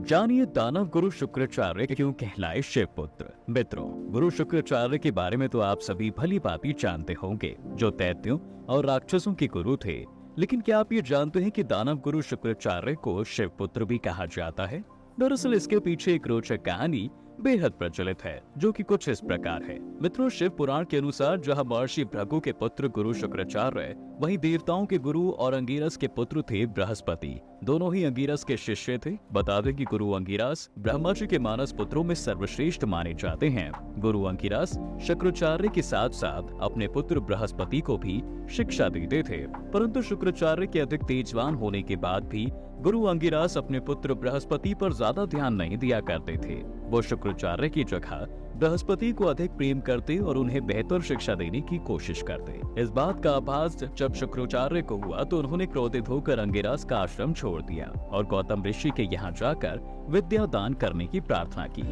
जानिए दानव गुरु शुक्राचार्य क्यों कहलाए शिव पुत्र। मित्रों, गुरु शुक्राचार्य के बारे में तो आप सभी भली भांति जानते होंगे, जो दैत्यों और राक्षसों के गुरु थे। लेकिन क्या आप ये जानते हैं कि दानव गुरु शुक्राचार्य को शिव पुत्र भी कहा जाता है? दरअसल इसके पीछे एक रोचक कहानी बेहद प्रचलित है, जो कि कुछ इस प्रकार है। मित्रों, शिव पुराण के अनुसार जहाँ महर्षि भृगु के पुत्र गुरु शुक्राचार्य, वहीं देवताओं के गुरु और अंगिरस के पुत्र थे बृहस्पति। दोनों ही अंगिरस के शिष्य थे। बता दें कि गुरु अंगिरस ब्रह्मा जी के मानस पुत्रों में सर्वश्रेष्ठ माने जाते हैं। गुरु अंगिरस शुक्राचार्य के साथ साथ अपने पुत्र बृहस्पति को भी शिक्षा देते थे, परंतु शुक्राचार्य के अधिक तेजवान होने के बाद भी गुरु अंगिरस अपने पुत्र बृहस्पति पर ज्यादा ध्यान नहीं दिया करते थे। वो शुक्राचार्य की जगह बृहस्पति को अधिक प्रेम करते और उन्हें बेहतर शिक्षा देने की कोशिश करते। इस बात का आभास जब शुक्राचार्य को हुआ तो उन्होंने क्रोधित होकर अंगिरस का आश्रम छोड़ दिया और गौतम ऋषि के यहाँ जाकर विद्या दान करने की प्रार्थना की।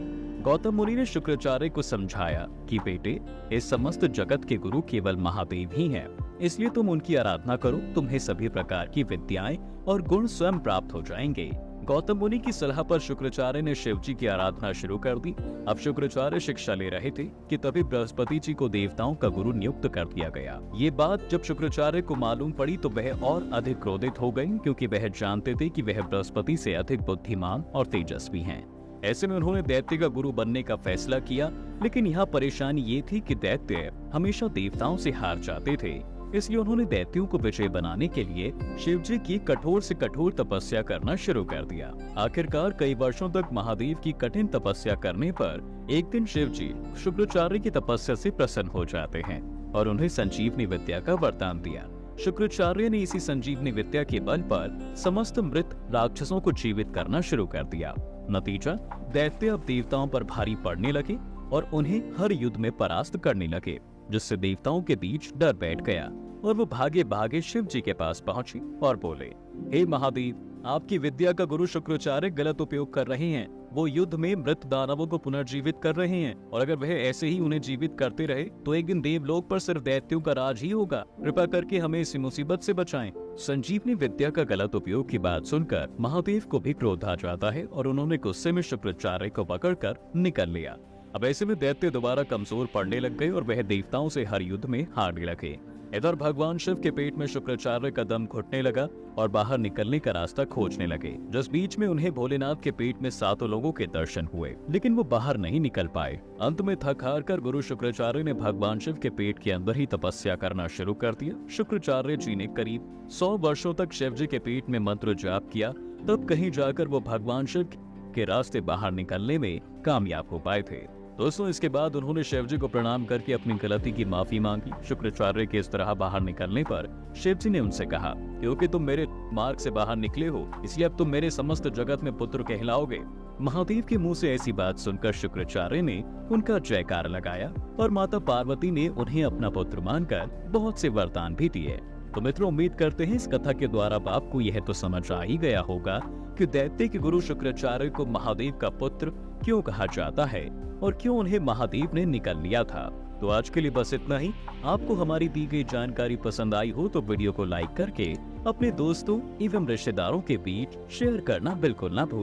गौतम मुनि ने शुक्राचार्य को समझाया कि बेटे, इस समस्त जगत के गुरु केवल महादेव ही हैं, इसलिए तुम उनकी आराधना करो, तुम्हें सभी प्रकार की विद्याएं और गुण स्वयं प्राप्त हो जाएंगे। गौतम मुनि की सलाह पर शुक्राचार्य ने शिव जी की आराधना शुरू कर दी। अब शुक्राचार्य शिक्षा ले रहे थे कि तभी बृहस्पति जी को देवताओं का गुरु नियुक्त कर दिया गया। ये बात जब शुक्राचार्य को मालूम पड़ी तो वह और अधिक क्रोधित हो गए, क्योंकि वह जानते थे कि वह बृहस्पति से अधिक बुद्धिमान और तेजस्वी हैं। ऐसे में उन्होंने दैत्य का गुरु बनने का फैसला किया। लेकिन यहाँ परेशानी ये थी कि दैत्य हमेशा देवताओं से हार जाते थे, इसलिए उन्होंने दैत्यों को विजय बनाने के लिए शिव जी की कठोर से कठोर तपस्या करना शुरू कर दिया। आखिरकार कई वर्षों तक महादेव की कठिन तपस्या करने पर एक दिन शिव जी शुक्राचार्य की तपस्या से प्रसन्न हो जाते हैं और उन्हें संजीवनी विद्या का वरदान दिया। शुक्राचार्य ने इसी संजीवनी विद्या के बल पर समस्त मृत राक्षसों को जीवित करना शुरू कर दिया। नतीजा, दैत्य अब देवताओं पर भारी पड़ने लगे और उन्हें हर युद्ध में परास्त करने लगे, जिससे देवताओं के बीच डर बैठ गया और वो भागे भागे शिव जी के पास पहुंचे और बोले, हे महादेव, आपकी विद्या का गुरु शुक्राचार्य गलत उपयोग कर रहे हैं। वो युद्ध में मृत दानवों को पुनर्जीवित कर रहे हैं और अगर वह ऐसे ही उन्हें जीवित करते रहे तो एक दिन देवलोक पर सिर्फ दैत्यों का राज ही होगा। कृपा करके हमें इस मुसीबत से बचाएं। संजीवनी विद्या का गलत उपयोग की बात सुनकर महादेव को भी क्रोध आ जाता है और उन्होंने गुस्से में शुक्राचार्य को पकड़कर निकल लिया। अब ऐसे में दैत्य दोबारा कमजोर पड़ने लग गए और वह देवताओं से हर युद्ध में हारने लगे। इधर भगवान शिव के पेट में शुक्राचार्य का दम घुटने लगा और बाहर निकलने का रास्ता खोजने लगे। जिस बीच में उन्हें भोलेनाथ के पेट में 7 लोगों के दर्शन हुए, लेकिन वो बाहर नहीं निकल पाए। अंत में थक हार कर गुरु शुक्राचार्य ने भगवान शिव के पेट के अंदर ही तपस्या करना शुरू कर दिया। शुक्राचार्य जी ने करीब 100 वर्षों तक शिव जी के पेट में मंत्र जाप किया, तब कहीं जाकर वो भगवान शिव के रास्ते बाहर निकलने में कामयाब हो पाए थे। दोस्तों, इसके बाद उन्होंने शिव जी को प्रणाम करके अपनी गलती की माफी मांगी। शुक्राचार्य के इस तरह बाहर निकलने पर शिव जी ने उनसे कहा, क्योंकि तुम मेरे मार्ग से बाहर निकले हो, इसलिए अब तुम मेरे समस्त जगत में पुत्र कहलाओगे। महादेव के मुंह से ऐसी बात सुनकर शुक्राचार्य ने उनका जयकार लगाया और माता पार्वती ने उन्हें अपना पुत्र मानकर बहुत से वरदान भी दिए। तो मित्रों, उम्मीद करते हैं इस कथा के द्वारा आपको यह तो समझ आ ही गया होगा कि दैत्य के गुरु शुक्राचार्य को महादेव का पुत्र क्यों कहा जाता है और क्यों उन्हें महादेव ने निकल लिया था। तो आज के लिए बस इतना ही। आपको हमारी दी गई जानकारी पसंद आई हो तो वीडियो को लाइक करके अपने दोस्तों एवं रिश्तेदारों के बीच शेयर करना बिल्कुल ना भूलें।